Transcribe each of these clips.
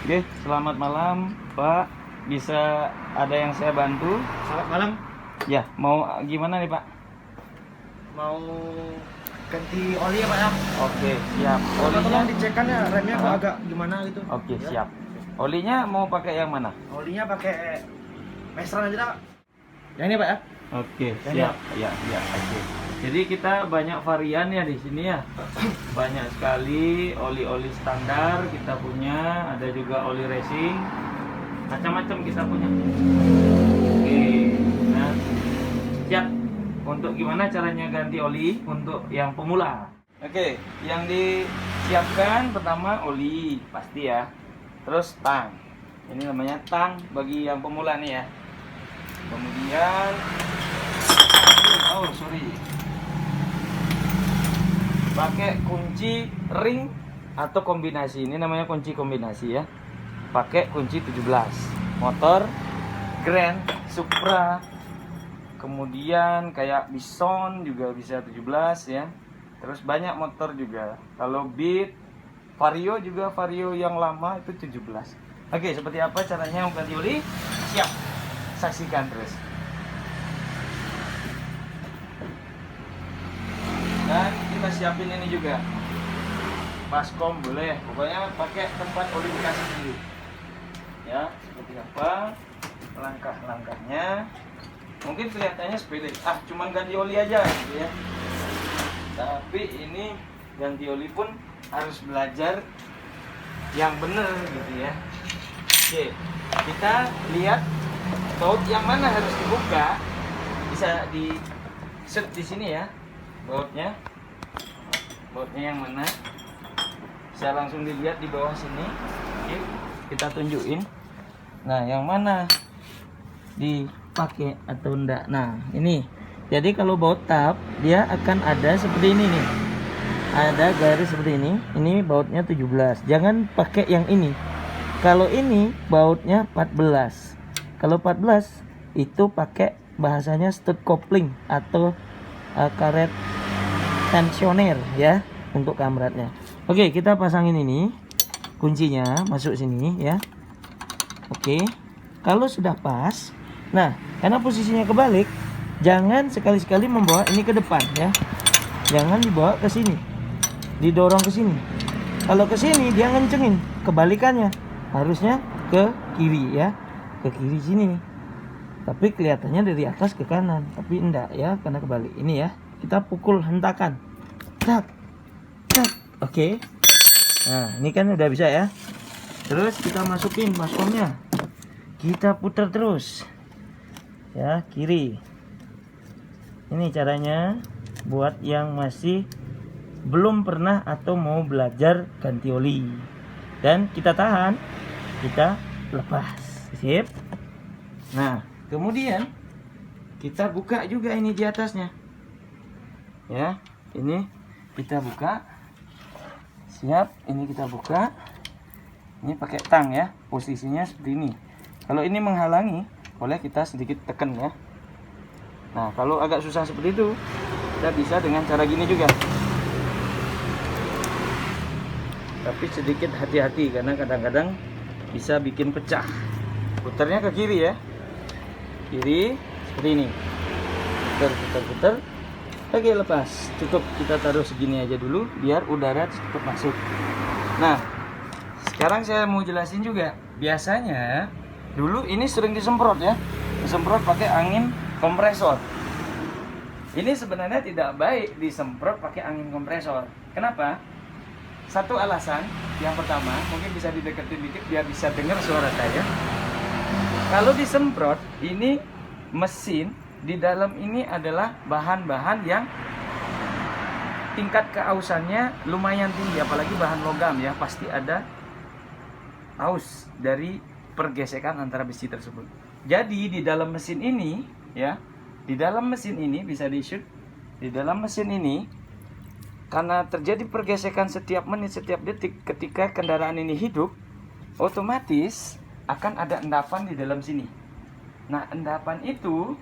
Oke, selamat malam, Pak. Bisa ada yang saya bantu? Selamat malam. Ya, mau gimana nih, Pak? Mau ganti oli ya Pak ya? Oke, siap. Olinya Olinya, tolong dicekkan ya, remnya kok Hah? agak gimana gitu. oke, Ya. siap. Olinya mau pakai yang mana? Olinya pakai Mestral aja Pak. Yang ini Pak ya? Oke, Yang siap. Ya, ya, oke. Jadi kita banyak varian ya di sini ya. Banyak sekali oli-oli standar kita punya, ada juga oli racing. Macam-macam kita punya. Oke. Nah, siap. Untuk gimana caranya ganti oli untuk yang pemula? Oke, yang disiapkan pertama oli, pasti ya. Terus tang. Ini namanya tang bagi yang pemula nih ya. Kemudian oh, sorry. Pakai kunci ring atau kombinasi. Ini namanya kunci kombinasi ya. Pakai kunci 17. Motor Grand, Supra, kemudian kayak Bison juga bisa 17 ya. Terus banyak motor juga. Kalau Beat, Vario juga, Vario yang lama itu 17. Oke, seperti apa caranya ganti oli? Siap. Saksikan terus. Dan kita siapin ini juga. Baskom boleh, pokoknya pakai tempat oli bekas dulu. Ya, seperti apa langkah-langkahnya. Mungkin kelihatannya sepele, cuman ganti oli aja gitu ya. Tapi ini ganti oli pun harus belajar yang benar gitu ya. Oke, kita lihat baut yang mana harus dibuka. Bisa di set di sini ya. Bautnya yang mana bisa langsung dilihat di bawah sini. Oke, kita tunjukin. Nah, yang mana dipakai atau enggak. Nah, ini jadi kalau baut tab dia akan ada seperti ini nih, ada garis seperti ini bautnya 17. Jangan pakai yang ini. Kalau ini bautnya 14. Kalau 14 itu pakai bahasanya stud coupling atau karet tensioner ya untuk kamratnya. Oke, kita pasangin ini kuncinya masuk sini ya. Oke, kalau sudah pas, nah karena posisinya kebalik, jangan sekali-sekali membawa ini ke depan ya. Jangan dibawa ke sini, didorong ke sini. Kalau ke sini dia ngencengin, kebalikannya harusnya ke kiri ya, ke kiri sini. Tapi kelihatannya dari atas ke kanan, tapi enggak ya, karena kebalik. Ini ya, kita pukul hentakan. Tak, tak. Oke. Nah, ini kan udah bisa ya. Terus kita masukin baskomnya. Kita putar terus. Ya, kiri. Ini caranya buat yang masih belum pernah atau mau belajar ganti oli. Dan kita tahan, kita lepas. Sip. Nah, kemudian kita buka juga ini di atasnya. Ya, ini kita buka. Siap, ini kita buka. Ini pakai tang ya, posisinya seperti ini. Kalau ini menghalangi, boleh kita sedikit tekan ya. Nah, kalau agak susah seperti itu, kita bisa dengan cara gini juga. Tapi sedikit hati-hati karena kadang-kadang bisa bikin pecah. Putarnya ke kiri ya. Kiri seperti ini. Putar. Oke, lepas. Cukup kita taruh segini aja dulu biar udara cepat masuk. Nah, sekarang saya mau jelasin juga. Biasanya dulu ini sering disemprot ya. Disemprot pakai angin kompresor. Ini sebenarnya tidak baik disemprot pakai angin kompresor. Kenapa? Satu alasan, yang pertama, mungkin bisa dideketin dikit biar bisa dengar suara saya. Kalau disemprot, ini mesin di dalam ini adalah bahan-bahan yang tingkat keausannya lumayan tinggi, apalagi bahan logam ya, pasti ada aus dari pergesekan antara besi tersebut. Jadi di dalam mesin ini ya, di dalam mesin ini bisa di-shoot, di dalam mesin ini karena terjadi pergesekan setiap menit, setiap detik ketika kendaraan ini hidup, otomatis akan ada endapan di dalam sini. Nah, endapan itu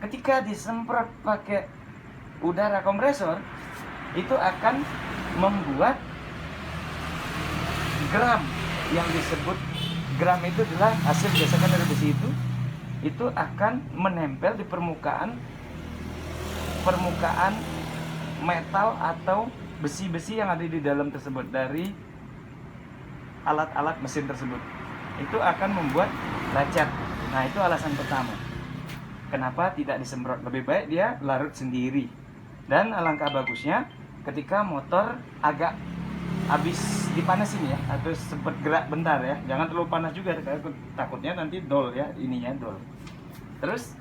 ketika disemprot pakai udara kompresor, itu akan membuat geram yang disebut gram itu adalah hasil gesekan dari besi itu akan menempel di permukaan metal atau besi-besi yang ada di dalam tersebut dari alat-alat mesin tersebut. Itu akan membuat lecet. Nah, itu alasan pertama. Kenapa tidak disemprot? Lebih baik dia larut sendiri. Dan alangkah bagusnya ketika motor agak habis dipanasin ya, atau sempat gerak bentar ya. Jangan terlalu panas juga, takutnya nanti dol ya, ininya dol. Terus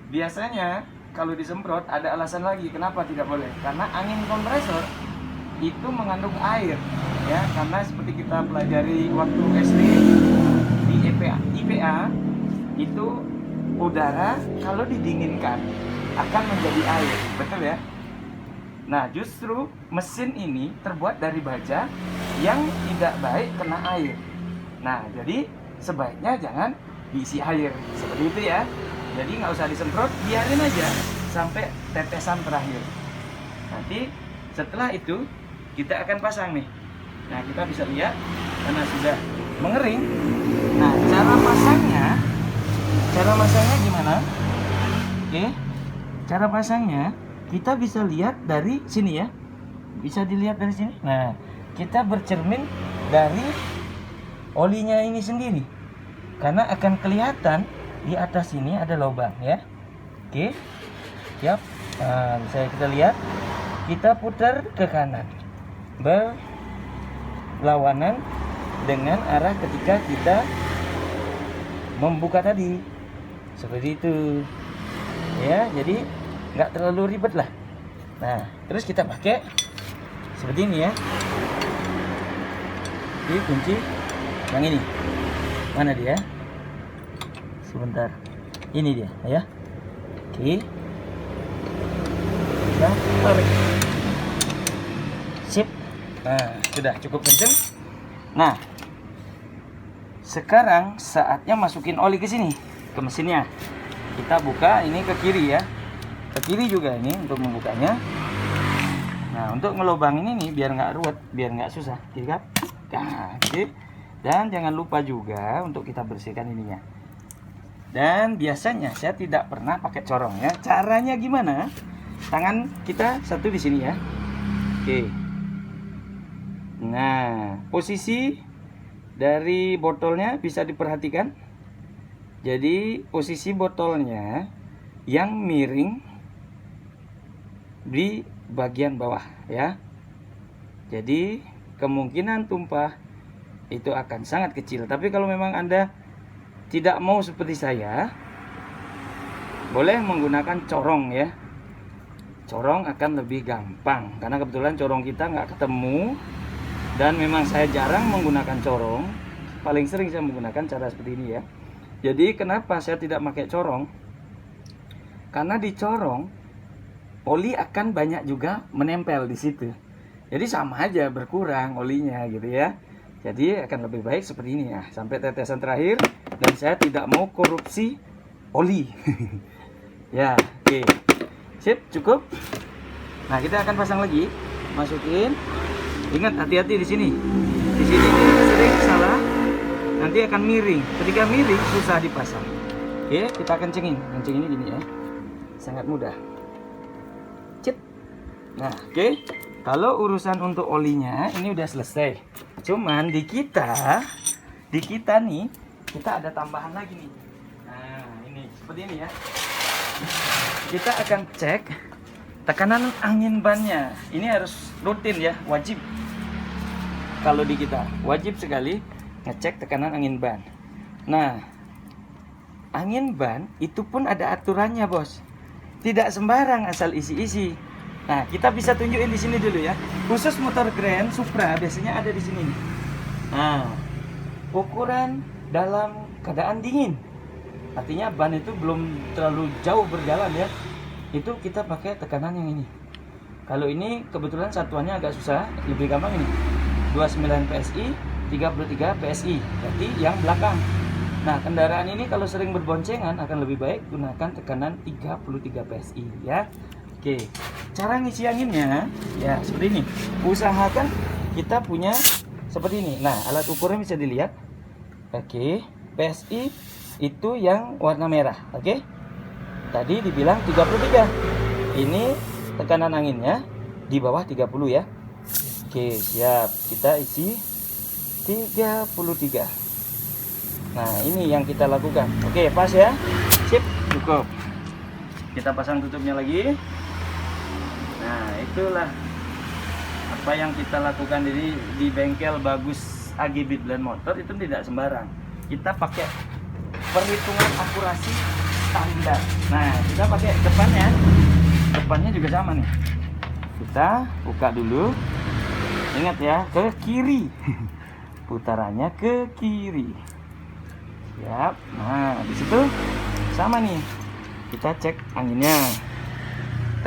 biasanya kalau disemprot ada alasan lagi kenapa tidak boleh. Karena angin kompresor itu mengandung air ya, karena seperti kita pelajari waktu SD di IPA itu udara kalau didinginkan akan menjadi air, betul ya? Nah, justru mesin ini terbuat dari baja yang tidak baik kena air. Nah, jadi sebaiknya jangan diisi air seperti itu ya. Jadi nggak usah disemprot, biarin aja sampai tetesan terakhir. Nanti setelah itu kita akan pasang nih. Nah, kita bisa lihat karena sudah mengering. Nah, cara pasangnya gimana? Oke, cara pasangnya kita bisa lihat dari sini ya. Bisa dilihat dari sini. Nah, kita bercermin dari olinya ini sendiri. Karena akan kelihatan di atas sini ada lubang ya. Oke. Siap. Nah, bisa kita lihat. Kita putar ke kanan. Berlawanan dengan arah ketika kita membuka tadi. Seperti itu. Ya, jadi nggak terlalu ribet lah. Nah, terus kita pakai seperti ini ya. Ini kunci yang ini. Mana dia? Sebentar. Ini dia ya. Oke. Kita tarik. Sip. Nah, sudah cukup kenceng. Nah, sekarang saatnya masukin oli ke sini, ke mesinnya. Kita buka ini ke kiri ya. Ke kiri juga ini untuk membukanya. Nah, untuk ngelobang ini nih biar nggak ruwet, biar nggak susah, gitu kan? Nah, oke. Dan jangan lupa juga untuk kita bersihkan ininya. Dan biasanya saya tidak pernah pakai corong ya. Caranya gimana? Tangan kita satu di sini ya. Oke. Nah, posisi dari botolnya bisa diperhatikan. Jadi posisi botolnya yang miring di bagian bawah ya. Jadi kemungkinan tumpah itu akan sangat kecil. Tapi kalau memang Anda tidak mau seperti saya, boleh menggunakan corong ya. Corong akan lebih gampang karena kebetulan corong kita nggak ketemu. Dan memang saya jarang menggunakan corong. Paling sering saya menggunakan cara seperti ini ya. Jadi kenapa saya tidak pakai corong? Karena di corong oli akan banyak juga menempel di situ. Jadi sama aja berkurang olinya gitu ya. Jadi akan lebih baik seperti ini ya, sampai tetesan terakhir. Dan saya tidak mau korupsi oli. Ya, oke. Sip, cukup. Nah, kita akan pasang lagi. Masukin. Ingat hati-hati di sini. Di sini sering salah. Nanti akan miring. Ketika miring susah dipasang. Oke, kita kencengin. Kencengin ini gini ya. Sangat mudah. Cip. Nah, oke. Kalau urusan untuk olinya ini udah selesai. Cuman di kita nih, kita ada tambahan lagi nih. Nah, ini seperti ini ya. Kita akan cek tekanan angin bannya. Ini harus rutin ya, wajib. Kalau di kita wajib sekali ngecek tekanan angin ban. Nah, angin ban itu pun ada aturannya, Bos. Tidak sembarang asal isi-isi. Nah, kita bisa tunjukin di sini dulu ya. Khusus motor Grand Supra biasanya ada di sini nih. Nah, ukuran dalam keadaan dingin. Artinya ban itu belum terlalu jauh berjalan ya. Itu kita pakai tekanan yang ini. Kalau ini kebetulan satuannya agak susah, lebih gampang ini. 29 PSI, 33 PSI. Berarti yang belakang. Nah, kendaraan ini kalau sering berboncengan akan lebih baik gunakan tekanan 33 PSI ya. Oke, cara ngisi anginnya ya seperti ini. Usahakan kita punya seperti ini. Nah, alat ukurnya bisa dilihat. Oke, PSI itu yang warna merah. Oke, tadi dibilang 33. Ini tekanan anginnya di bawah 30 ya. Oke, siap. Kita isi 33. Nah, ini yang kita lakukan. Oke, pas ya. Sip, cukup. Kita pasang tutupnya lagi. Nah, itulah apa yang kita lakukan di bengkel Bagus AGB Blend Motor. Itu tidak sembarang. Kita pakai perhitungan akurasi standar. Nah, kita pakai depannya. Depannya juga sama nih. Kita buka dulu. Ingat ya, ke kiri. Putarannya ke kiri. Siap. Nah, di situ sama nih. Kita cek anginnya.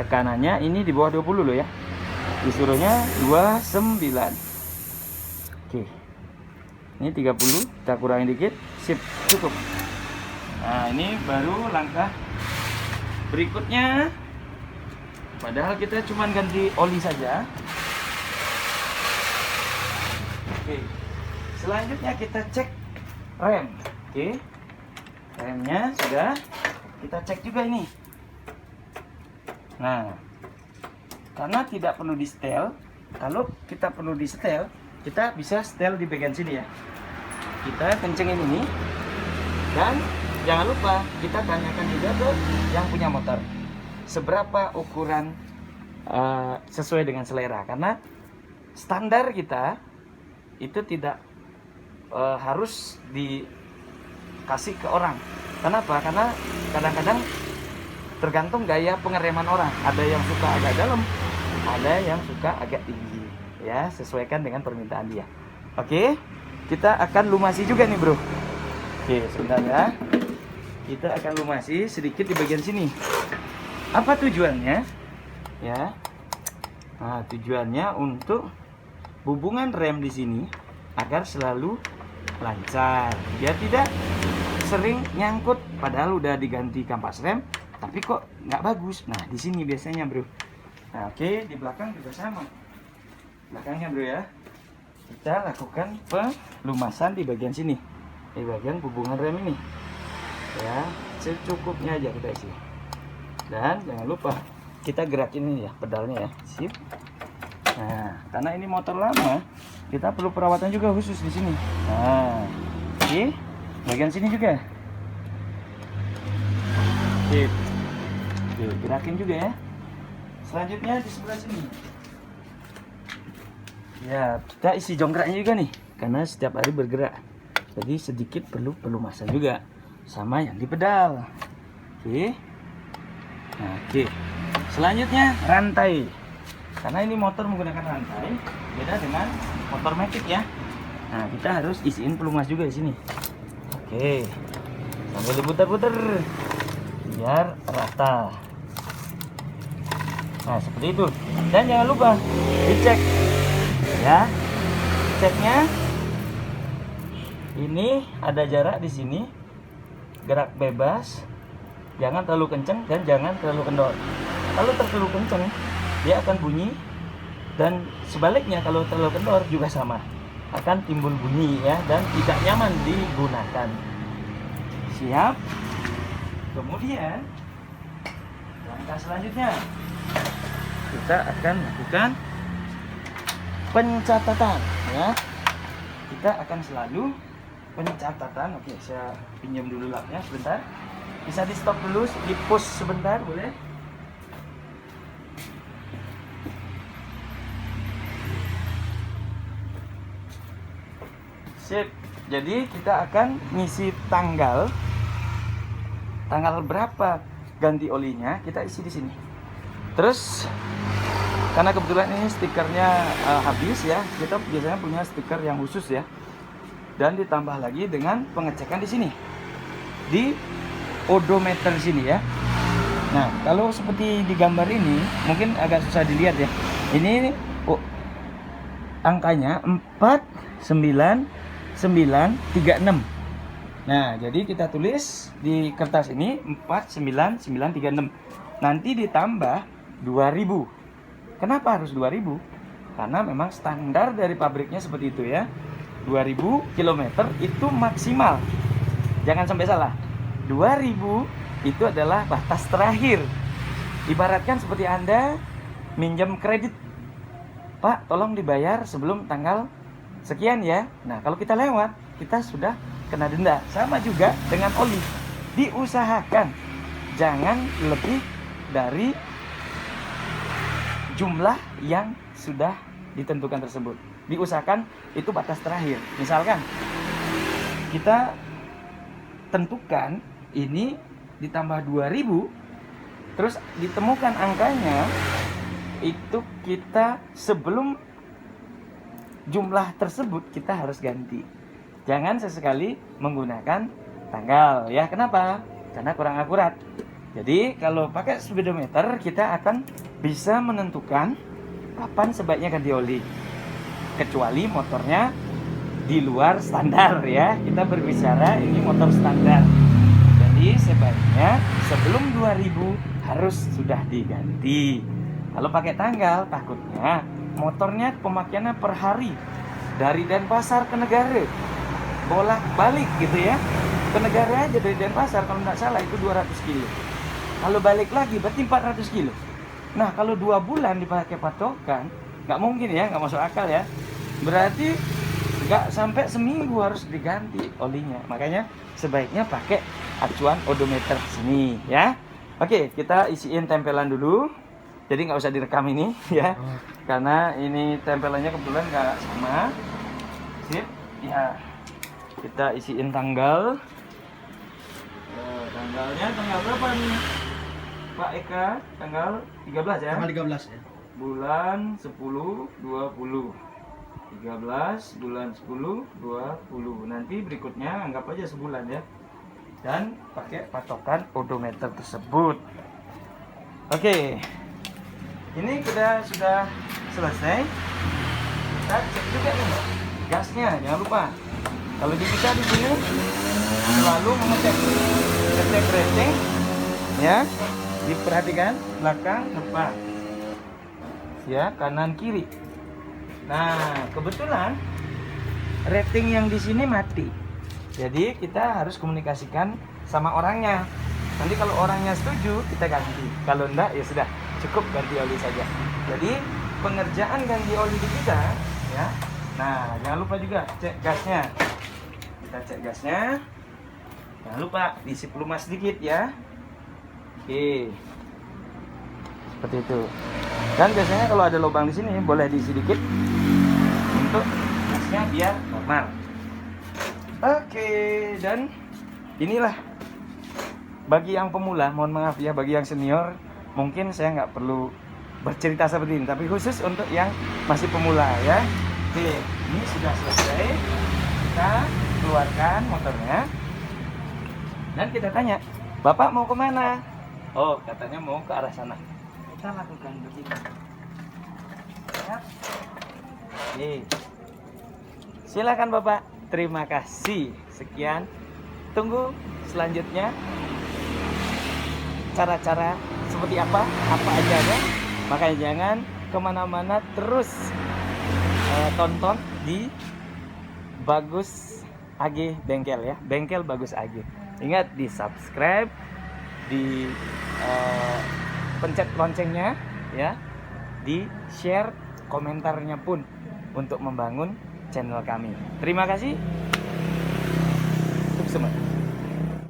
Tekanannya ini di bawah 20 loh ya. Disuruhnya 29. Oke. Ini 30, kita kurangin dikit. Sip, cukup. Nah, ini baru langkah berikutnya. Padahal kita cuma ganti oli saja. Oke. Selanjutnya kita cek rem. Oke. Remnya sudah. Kita cek juga ini. Nah, karena tidak perlu di setel. Kalau kita perlu di setel, kita bisa setel di bagian sini ya. Kita kencengin ini. Dan jangan lupa kita tanyakan juga ke yang punya motor seberapa ukuran sesuai dengan selera. Karena standar kita itu tidak harus dikasih ke orang. Kenapa? Karena kadang-kadang tergantung gaya pengereman orang. Ada yang suka agak dalam, ada yang suka agak tinggi. Ya, sesuaikan dengan permintaan dia. Oke, kita akan lumasi juga nih bro. Oke, sebentar ya. Kita akan lumasi sedikit di bagian sini. Apa tujuannya? Ya. Nah, tujuannya untuk hubungan rem di sini agar selalu lancar. Biar tidak sering nyangkut padahal udah diganti kampas rem, tapi kok nggak bagus. Nah, di sini biasanya, bro. Nah, oke, di belakang juga sama. Belakangnya, bro ya. Kita lakukan pelumasan di bagian sini. Di bagian hubungan rem ini. Ya, secukupnya aja kita isi. Dan jangan lupa kita gerakin ini ya, pedalnya ya. Sip. Nah, karena ini motor lama, kita perlu perawatan juga khusus di sini. Nah, oke, bagian sini juga. Sip. Oke, gerakin juga ya. Selanjutnya di sebelah sini. Ya, kita isi jongkraknya juga nih, karena setiap hari bergerak. Jadi sedikit perlu pelumasan juga sama yang di pedal. Oke. Nah, oke. Selanjutnya rantai. Karena ini motor menggunakan rantai, beda dengan motor matic ya. Nah, kita harus isiin pelumas juga di sini. Oke. Sambil diputar-putar biar rata. Nah, seperti itu. Dan jangan lupa dicek ya. Ceknya ini ada jarak di sini. Gerak bebas. Jangan terlalu kencang dan jangan terlalu kendor. Kalau terlalu kencang, dia akan bunyi, dan sebaliknya kalau terlalu kendor juga sama, akan timbul bunyi ya, dan tidak nyaman digunakan. Siap. Kemudian langkah selanjutnya kita akan lakukan pencatatan ya. Kita akan selalu pencatatan. Oke, saya pinjam dulu lapnya sebentar. Bisa di stop dulu, di pause sebentar boleh. Sip. Jadi kita akan ngisi tanggal berapa ganti olinya, kita isi di sini. Terus karena kebetulan ini stikernya habis ya, kita biasanya punya stiker yang khusus ya. Dan ditambah lagi dengan pengecekan di sini. Di odometer sini ya. Nah, kalau seperti di gambar ini mungkin agak susah dilihat ya. Ini angkanya 49936. Nah, jadi kita tulis di kertas ini 49936. Nanti ditambah 2000. Kenapa harus 2000? Karena memang standar dari pabriknya seperti itu ya. 2000 km itu maksimal. Jangan sampai salah. 2000 itu adalah batas terakhir. Ibaratkan seperti Anda minjam kredit. Pak, tolong dibayar sebelum tanggal sekian ya. Nah, kalau kita lewat, kita sudah kena denda. Sama juga dengan oli. Diusahakan jangan lebih dari jumlah yang sudah ditentukan tersebut. Diusahakan itu batas terakhir. Misalkan kita tentukan ini ditambah 2000, terus ditemukan angkanya, itu kita sebelum jumlah tersebut kita harus ganti. Jangan sesekali menggunakan tanggal ya. Kenapa? Karena kurang akurat. Jadi kalau pakai speedometer kita akan bisa menentukan kapan sebaiknya ganti oli. Kecuali motornya di luar standar ya. Kita berbicara ini motor standar. Jadi sebaiknya sebelum 2000 harus sudah diganti. Kalau pakai tanggal takutnya motornya pemakaiannya per hari dari Denpasar ke Negara, bolak-balik gitu ya. Ke Negara aja dari Denpasar kalau nggak salah itu 200 kilo. Kalau balik lagi berarti 400 kilo. Nah kalau 2 bulan dipakai patokan nggak mungkin ya, nggak masuk akal ya. Berarti nggak sampai seminggu harus diganti olinya. Makanya sebaiknya pakai acuan odometer sini ya. Oke, kita isiin tempelan dulu. Jadi nggak usah direkam ini ya, karena ini tempelannya kebetulan nggak sama. Sip, ya. Kita isiin tanggal. Tanggalnya tanggal berapa nih, Pak Eka? Tanggal 13 ya? Tanggal 13 ya. Bulan 10 20. 13 bulan 10 20. Nanti berikutnya anggap aja sebulan ya. Dan pakai patokan odometer tersebut. Oke. Ini kita sudah selesai. Kita cek juga nih gasnya, jangan lupa. Kalau dipisah di sini selalu mengecek rating ya. Diperhatikan belakang depan. Ya, kanan kiri. Nah, kebetulan rating yang di sini mati. Jadi kita harus komunikasikan sama orangnya. Nanti kalau orangnya setuju kita ganti. Kalau enggak ya sudah, cukup ganti oli saja. Jadi pengerjaan ganti oli di kita ya. Nah, jangan lupa juga cek gasnya. Kita cek gasnya. Jangan lupa diisi pelumas sedikit ya. Oke. Seperti itu. Dan biasanya kalau ada lubang di sini boleh diisi sedikit untuk gasnya biar normal. Oke, dan inilah bagi yang pemula, mohon maaf ya, bagi yang senior mungkin saya nggak perlu bercerita seperti ini, tapi khusus untuk yang masih pemula ya. Oke, ini sudah selesai. Kita keluarkan motornya dan kita tanya, Bapak mau kemana? Oh, katanya mau ke arah sana. Kita lakukan begini. Siap. Oke. Silakan Bapak. Terima kasih. Sekian. Tunggu selanjutnya. Cara-cara seperti apa aja ya. Makanya jangan kemana-mana, terus tonton di Bagus AG Bengkel ya. Bengkel Bagus AG. Ingat di subscribe, di pencet loncengnya ya, di share komentarnya pun untuk membangun channel kami. Terima kasih. Sukses.